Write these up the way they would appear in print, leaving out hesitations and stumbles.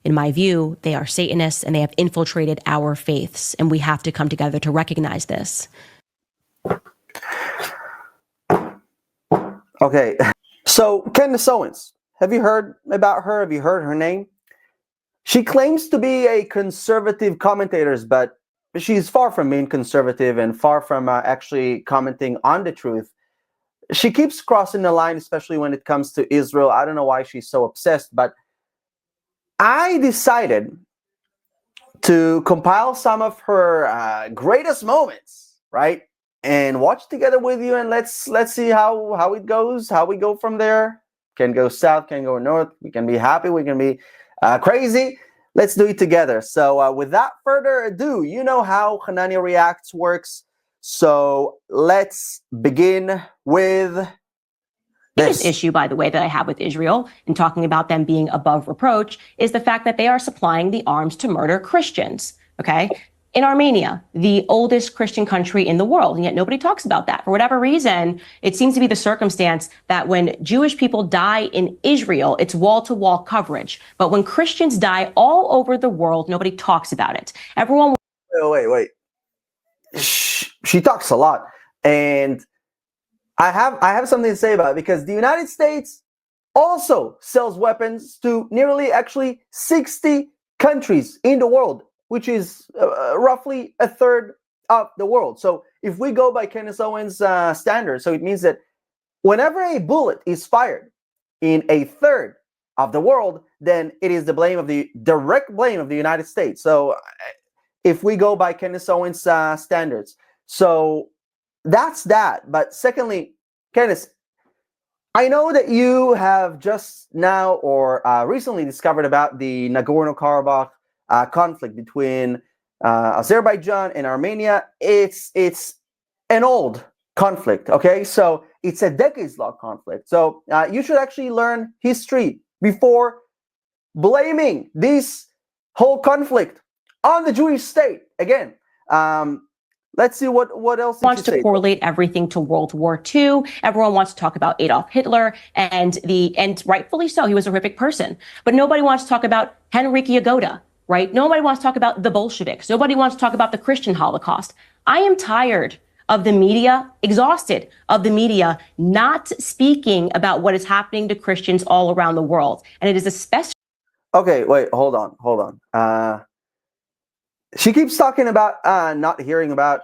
in my view, they are Satanists and they have infiltrated our faiths. And we have to come together to recognize this. Okay. So Candace Owens, have you heard about her? Have you heard her name? She claims to be a conservative commentator, but she's far from being conservative and far from actually commenting on the truth. She keeps crossing the line, especially when it comes to Israel. I don't know why she's so obsessed, but I decided to compile some of her greatest moments, right? And watch together with you, and let's see how it goes, how we go from there. Can go south, can go north. We can be happy, we can be crazy. Let's do it together. So without further ado, you know how Hananya Reacts works. So let's begin with This issue, by the way, that I have with Israel in talking about them being above reproach is the fact that they are supplying the arms to murder Christians. Okay. In Armenia, the oldest Christian country in the world, and yet nobody talks about that. For whatever reason, it seems to be the circumstance that when Jewish people die in Israel, it's wall-to-wall coverage. But when Christians die all over the world, nobody talks about it. Everyone... Wait. She talks a lot. And I have something to say about it, because the United States also sells weapons to nearly actually 60 countries in the world, which is roughly a third of the world. So if we go by Candace Owens' standards, so it means that whenever a bullet is fired in a third of the world, then it is the direct blame of the United States. So if we go by Candace Owens' standards, so that's that. But secondly, Candace, I know that you have just now or recently discovered about the Nagorno-Karabakh conflict between Azerbaijan and Armenia. It's an old conflict, okay? So it's a decades-long conflict. So you should actually learn history before blaming this whole conflict on the Jewish state. Again, let's see what else wants to correlate everything to World War II. Everyone wants to talk about Adolf Hitler, and rightfully so, he was a horrific person. But nobody wants to talk about Henryk Yagoda, right? Nobody wants to talk about the Bolsheviks. Nobody wants to talk about the Christian Holocaust. I am tired of the media, exhausted of the media not speaking about what is happening to Christians all around the world. And it is especially... Okay, wait, hold on. She keeps talking about not hearing about,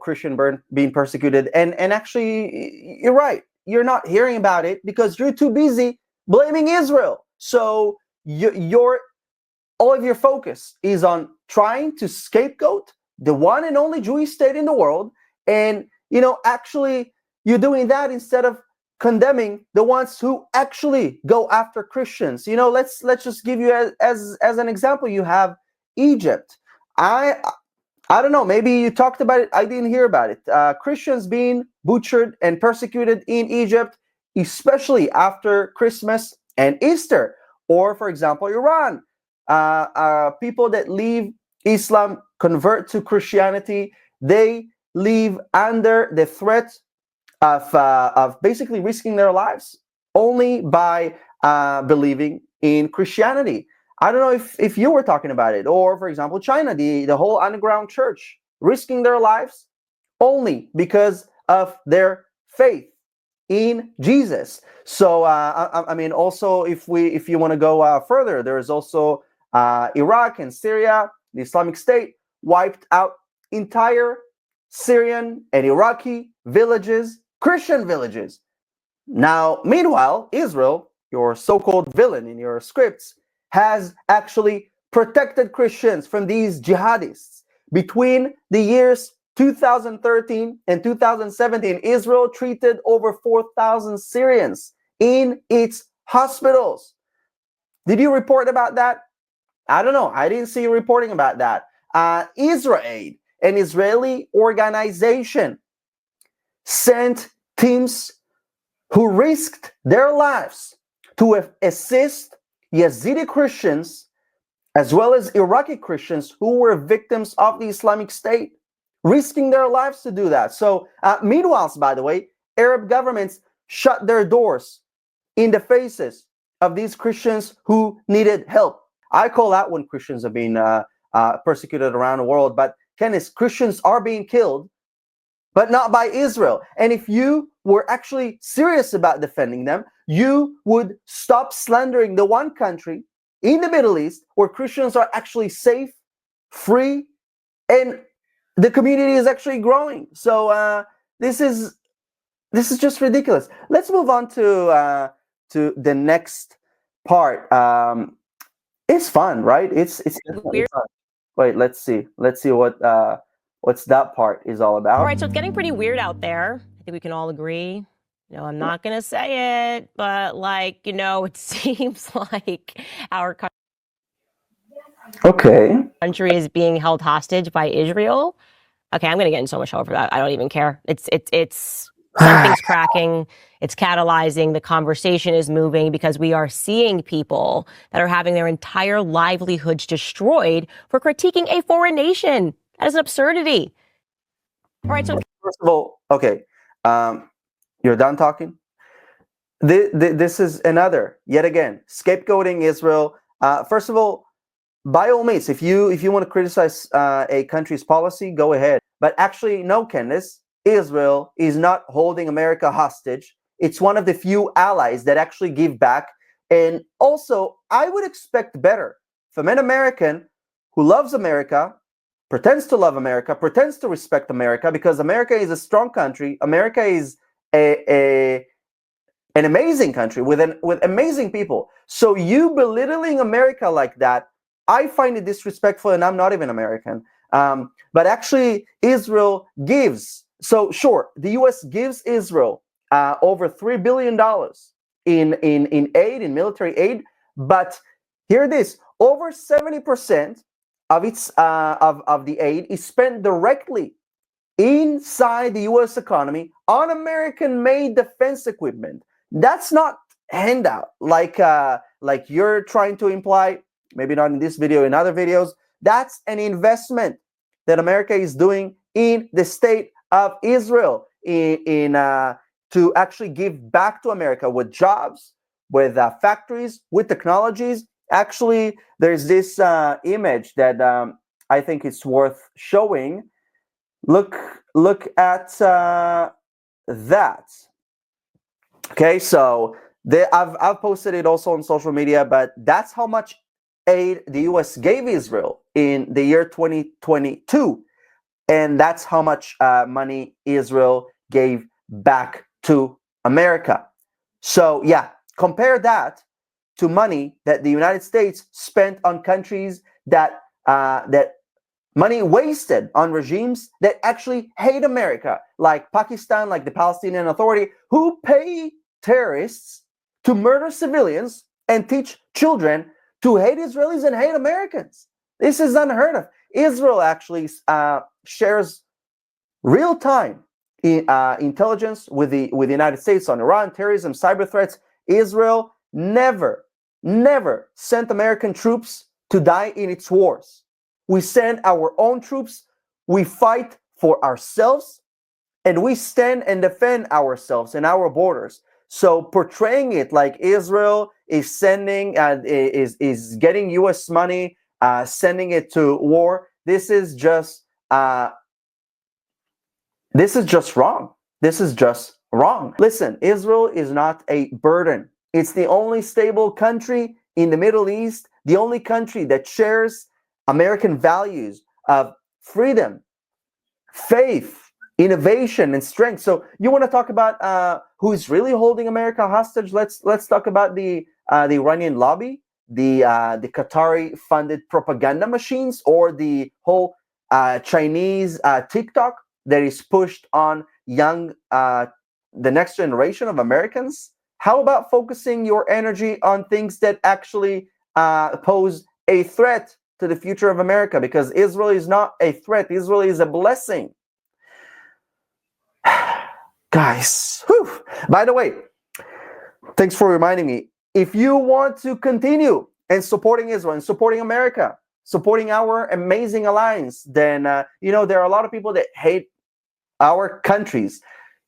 Christian being persecuted. And actually, you're right. You're not hearing about it because you're too busy blaming Israel. So all of your focus is on trying to scapegoat the one and only Jewish state in the world. And, actually, you're doing that instead of condemning the ones who actually go after Christians. Let's just give you as an example. You have Egypt. I don't know, maybe you talked about it, I didn't hear about it. Christians being butchered and persecuted in Egypt, especially after Christmas and Easter. Or, for example, Iran. People that leave Islam, convert to Christianity, they live under the threat of basically risking their lives only by believing in Christianity. I don't know if you were talking about it. Or, for example, China, the whole underground church, risking their lives only because of their faith in Jesus. So, I mean, also, if you want to go further, there is also Iraq and Syria. The Islamic State wiped out entire Syrian and Iraqi villages, Christian villages. Now, meanwhile, Israel, your so-called villain in your scripts, has actually protected Christians from these jihadists. Between the years 2013 and 2017, Israel treated over 4,000 Syrians in its hospitals. Did you report about that? I don't know. I didn't see you reporting about that. Israel, an Israeli organization, sent teams who risked their lives to assist Yazidi Christians as well as Iraqi Christians who were victims of the Islamic State, risking their lives to do that. So meanwhile, by the way, Arab governments shut their doors in the faces of these Christians who needed help. I call out when Christians are being persecuted around the world. But Candace, Christians are being killed, but not by Israel. And if you were actually serious about defending them, you would stop slandering the one country in the Middle East where Christians are actually safe, free, and the community is actually growing. So this is just ridiculous. Let's move on to the next part. It's fun, right? It's definitely fun. Wait, let's see what's that part is all about. All right, so it's getting pretty weird out there. I think we can all agree. You know, I'm not going to say it, but like, you know, it seems like our country is being held hostage by Israel. Okay, I'm going to get in so much trouble for that. I don't even care. It's something's cracking. It's catalyzing. The conversation is moving because we are seeing people that are having their entire livelihoods destroyed for critiquing a foreign nation. That is an absurdity. All right, so first of all, okay, you're done talking? This is another, yet again, scapegoating Israel. First of all, by all means, if you want to criticize a country's policy, go ahead. But actually, no, Candace, Israel is not holding America hostage. It's one of the few allies that actually give back. And also, I would expect better from an American who loves America, pretends to love America, pretends to respect America, because America is a strong country. America is an amazing country with amazing people. So you belittling America like that, I find it disrespectful, and I'm not even American. But actually, Israel gives. So sure, the U.S. gives Israel over $3 billion in aid, in military aid. But hear this: over 70% of its of the aid is spent directly inside the U.S. economy on American-made defense equipment. That's not handout like you're trying to imply. Maybe not in this video, in other videos. That's an investment that America is doing in the state of Israel to actually give back to America with jobs, with factories, with technologies. Actually, there's this image that I think it's worth showing. Look at that. Okay, so I've posted it also on social media, but that's how much aid the U.S. gave Israel in the year 2022, and that's how much money Israel gave back to America. So yeah, compare that to money that the United States spent on countries that money wasted on regimes that actually hate America, like Pakistan, like the Palestinian Authority, who pay terrorists to murder civilians and teach children to hate Israelis and hate Americans. This is unheard of. Israel actually shares real-time intelligence with the United States on Iran, terrorism, cyber threats. Israel never sent American troops to die in its wars. We send our own troops. We fight for ourselves, and we stand and defend ourselves and our borders. So portraying it like Israel is sending is getting U.S. money, sending it to war. This is just wrong. This is just wrong. Listen, Israel is not a burden. It's the only stable country in the Middle East, the only country that shares American values of freedom, faith, innovation, and strength. So you want to talk about who is really holding America hostage? Let's talk about the Iranian lobby, the Qatari-funded propaganda machines, or the whole Chinese TikTok that is pushed on the next generation of Americans. How about focusing your energy on things that actually pose a threat to the future of America? Because Israel is not a threat. Israel is a blessing. Guys, whew. By the way, thanks for reminding me. If you want to continue and supporting Israel and supporting America, supporting our amazing alliance, then there are a lot of people that hate our countries.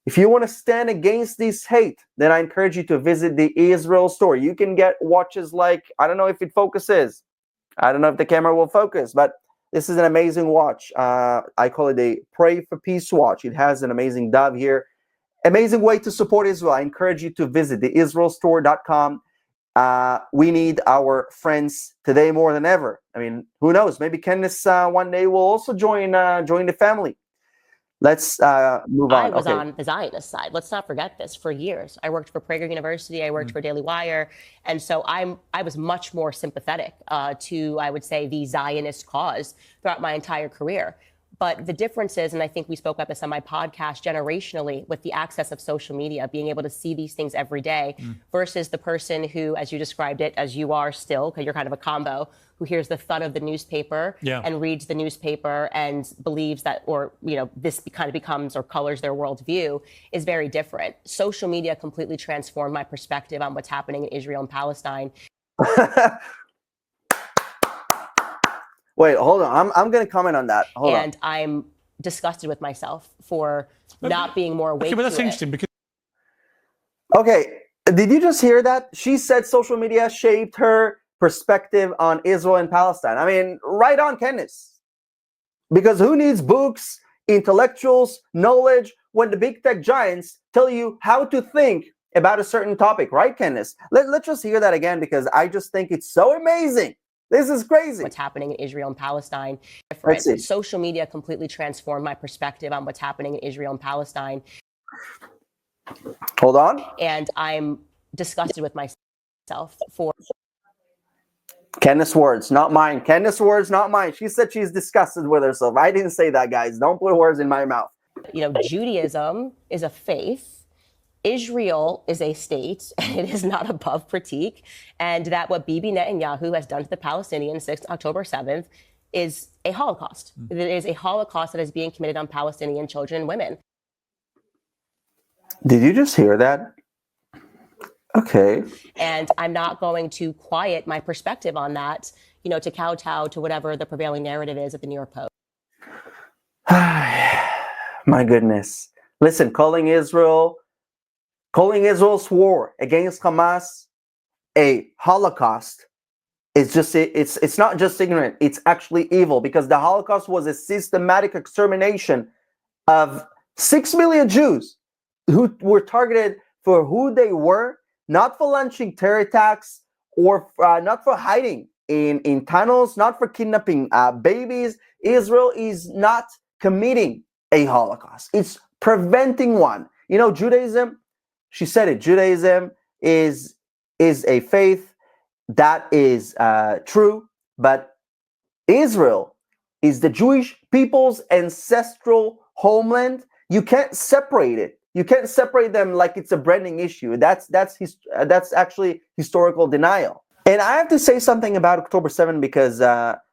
If you want to stand against this hate, then I encourage you to visit the Israel store. You can get watches like, I don't know if it focuses, I don't know if the camera will focus, but this is an amazing watch. I call it a Pray for Peace watch. It has an amazing dove here. Amazing way to support Israel. I encourage you to visit theisraelstore.com. We need our friends today more than ever. I mean, who knows? Maybe Candace one day will also join the family. Let's move on. I was on the Zionist side. Let's not forget this. For years, I worked for Prager University. I worked for Daily Wire, and so I was much more sympathetic to, I would say, the Zionist cause throughout my entire career. But the difference is, and I think we spoke about this on my podcast, generationally, with the access of social media, being able to see these things every day versus the person who, as you described it, as you are still, because you're kind of a combo, who hears the thud of the newspaper and reads the newspaper and believes that, or, you know, this kind of becomes or colors their worldview, is very different. Social media completely transformed my perspective on what's happening in Israel and Palestine. Wait, hold on. I'm going to comment on that. Hold on. And I'm disgusted with myself for not being more awake. Okay, but that's to interesting it. because. Okay, did you just hear that? She said social media shaped her perspective on Israel and Palestine. I mean, right on, Candace. Because who needs books, intellectuals, knowledge, when the big tech giants tell you how to think about a certain topic, right, Candace? Let's just hear that again, because I just think it's so amazing. This is crazy. What's happening in Israel and Palestine. Let's see. Social media completely transformed my perspective on what's happening in Israel and Palestine. Hold on. And I'm disgusted with myself for. Candace words, not mine. Candace words, not mine. She said she's disgusted with herself. I didn't say that, guys. Don't put words in my mouth. You know, Judaism is a faith. Israel is a state, and it is not above critique, and that what Bibi Netanyahu has done to the Palestinians since October 7th is a Holocaust. It is a Holocaust that is being committed on Palestinian children and women. Did you just hear that? Okay. And I'm not going to quiet my perspective on that, you know, to kowtow to whatever the prevailing narrative is at the New York Post. My goodness. Listen, calling Israel's war against Hamas a Holocaust is just, it's not just ignorant, it's actually evil, because the Holocaust was a systematic extermination of 6 million Jews who were targeted for who they were, not for launching terror attacks, or not for hiding in tunnels, not for kidnapping babies. Israel is not committing a Holocaust. It's preventing one. You know, Judaism, she said it, Judaism is a faith that is true, but Israel is the Jewish people's ancestral homeland. You can't separate it. You can't separate them like it's a branding issue. That's actually historical denial. And I have to say something about October 7th, because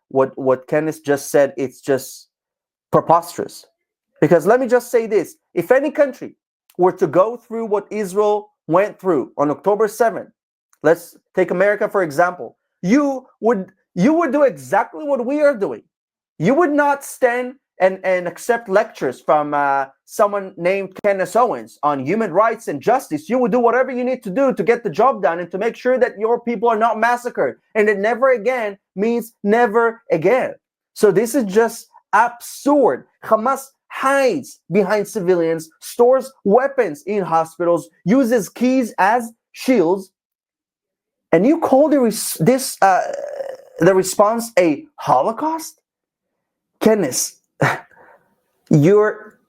what Candace just said, it's just preposterous. Because let me just say this: if any country were to go through what Israel went through on October 7th, let's take America for example, you would do exactly what we are doing. You would not stand and accept lectures from someone named Candace Owens on human rights and justice. You would do whatever you need to do to get the job done and to make sure that your people are not massacred. And that never again means never again. So this is just absurd. Hamas hides behind civilians, stores weapons in hospitals, uses keys as shields, and you call the response a Holocaust? Candace, you're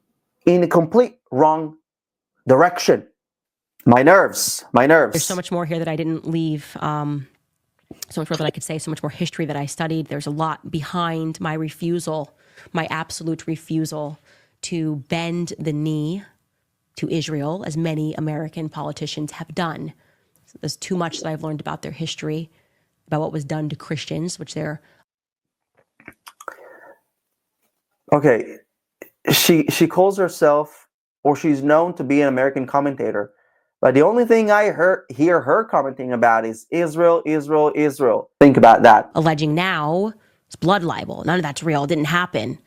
in a complete wrong direction. My nerves. There's so much more here that I didn't leave. So much more that I could say, so much more history that I studied. There's a lot behind my refusal, my absolute refusal to bend the knee to Israel, as many American politicians have done. So there's too much that I've learned about their history, about what was done to Christians, which they're... Okay, she calls herself, or she's known to be, an American commentator, but the only thing I hear her commenting about is Israel, Israel, Israel. Think about that. Alleging now it's blood libel. None of that's real. It didn't happen.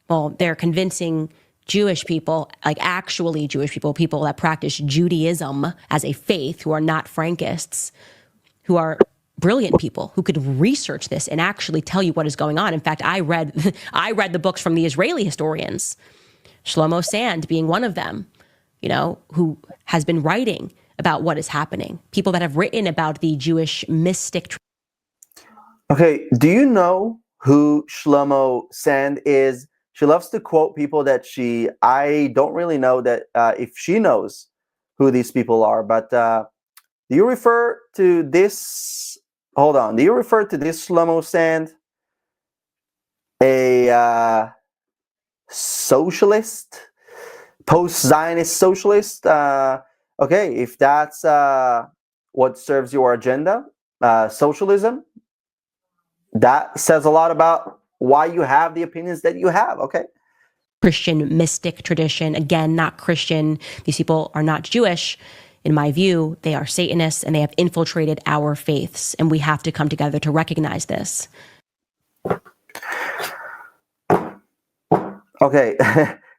Well, they're convincing Jewish people, like actually Jewish people, people that practice Judaism as a faith, who are not Frankists, who are brilliant people who could research this and actually tell you what is going on. In fact, I read the books from the Israeli historians, Shlomo Sand being one of them, who has been writing about what is happening. People that have written about the Jewish mystic. Okay, do you know who Shlomo Sand is? She loves to quote people that I don't really know that if she knows who these people are, but do you refer to this? Hold on. Do you refer to this Shlomo Sand, a socialist, post-Zionist socialist? Okay, if that's what serves your agenda, socialism, that says a lot about why you have the opinions that you have. Okay. Christian mystic tradition. Again, not Christian. These people are not Jewish. In my view, they are Satanists and they have infiltrated our faiths. And we have to come together to recognize this. Okay.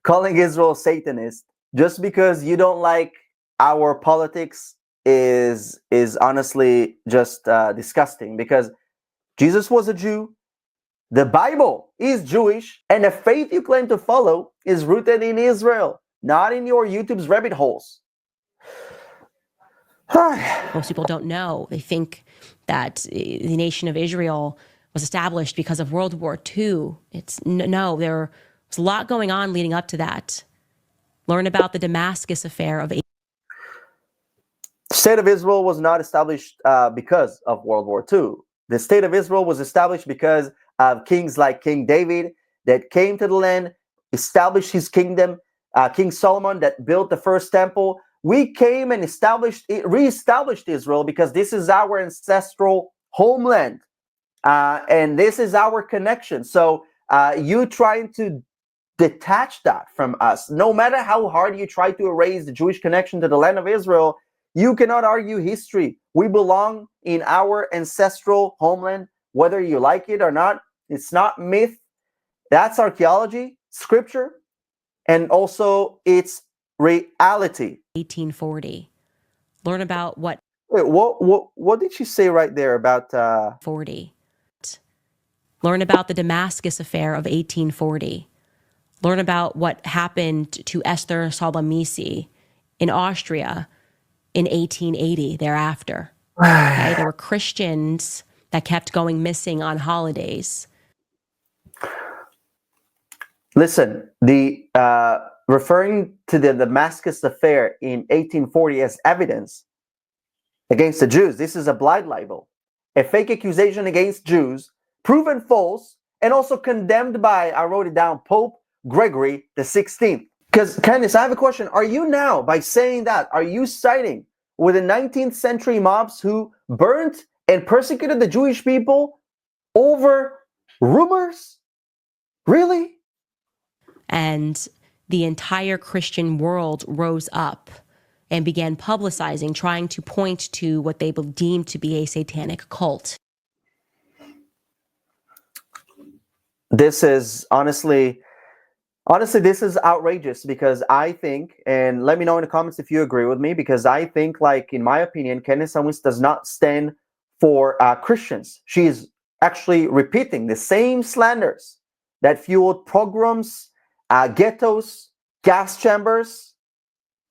Calling Israel Satanist just because you don't like our politics is honestly just disgusting, because Jesus was a Jew. The Bible is Jewish, and the faith you claim to follow is rooted in Israel, not in your YouTube's rabbit holes. Most people don't know. They think that the nation of Israel was established because of World War II. No, there was a lot going on leading up to that. Learn about the Damascus affair of. The state of Israel was not established because of World War II. The state of Israel was established because of kings like King David that came to the land, established his kingdom. King Solomon that built the first temple. We came and reestablished Israel because this is our ancestral homeland, and this is our connection. So you trying to detach that from us, no matter how hard you try to erase the Jewish connection to the land of Israel, you cannot argue history. We belong in our ancestral homeland, whether you like it or not. It's not myth. That's archaeology, scripture, and also it's reality. 1840. Learn about what. Wait, what did she say right there about 40? Learn about the Damascus affair of 1840. Learn about what happened to Esther Salamisi in Austria in 1880 thereafter. Okay? There were Christians that kept going missing on holidays. Listen, the referring to the Damascus affair in 1840 as evidence against the Jews, this is a blind libel, a fake accusation against Jews, proven false, and also condemned by, I wrote it down, Pope Gregory the 16th. Because, Candace, I have a question. Are you now, by saying that, are you siding with the 19th century mobs who burnt and persecuted the Jewish people over rumors? Really? And the entire Christian world rose up and began publicizing, trying to point to what they deemed to be a satanic cult. This is honestly, this is outrageous, because I think, and let me know in the comments if you agree with me, because I think, like, in my opinion, Candace Owens does not stand for Christians. She is actually repeating the same slanders that fueled pogroms, ghettos, gas chambers.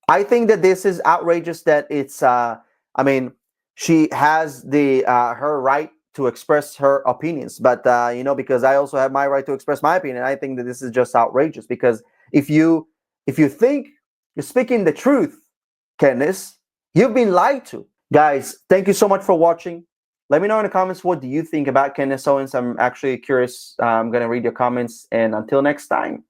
I think that this is outrageous, that it's, I mean, she has the her right to express her opinions, but you know, because I also have my right to express my opinion, I think that this is just outrageous, because if you think you're speaking the truth, Candace, you've been lied to. Guys, thank you so much for watching. Let me know in the comments, what do you think about Candace Owens? I'm actually curious. I'm going to read your comments, and until next time.